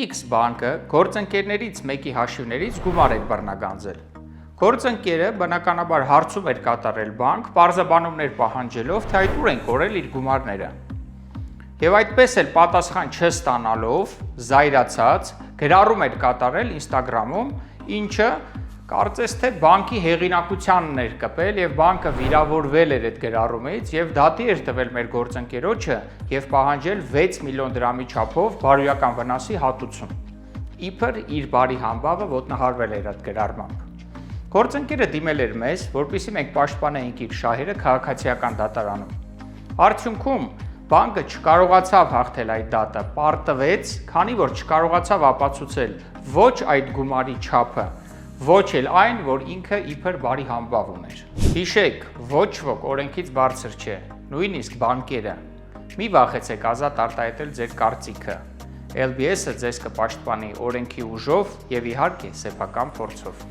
X բանկը գործընկերներից մեկի հաշիվներից գումար էր բռնագանձել։ Գործընկերը բնականաբար հարցում էր կատարել բանկ, պարզաբանումներ պահանջելով, թե այդ ուր են կորել իր գումարները։ Եվ այդպես էլ պատասխան չստանալով, զայրացած, գրառում էր կատարել Instagram-ում, ինչը կարծես թե բանկի հեղինակությանն էր կպել եւ բանկը վիրավորվել էր այդ գրառումից եւ դատի էր տվել մեր գործընկերոջը եւ պահանջել 6 միլիոն դրամի չափով բարոյական վնասի հատուցում։ Իբր իր բարի համբավը ոտնահարվել էր այդ գրառմամբ։ Գործընկերը դիմել էր մեզ, որպեսզի մենք պաշտպանեինք իր շահերը քաղաքացիական դատարանում։ Արդյունքում բանկը չկարողացավ հաղթել այդ դատը, պարտվեց, քանի որ չկարողացավ ապացուցել ոչ այդ գումարի չափը, ոչ էլ այն, որ ինքը իբր բարի համբավ ուներ։ Հիշեք, ոչ ոք օրենքից բարձր չէ, նույնիսկ բանկերը։ Մի վախեցեք ազատ արտահայտել ձեր կարծիքը։ LBS-ը ձեզ կպաշտպանի օրենքի ուժով եւ իհարկե սեփական փորձով։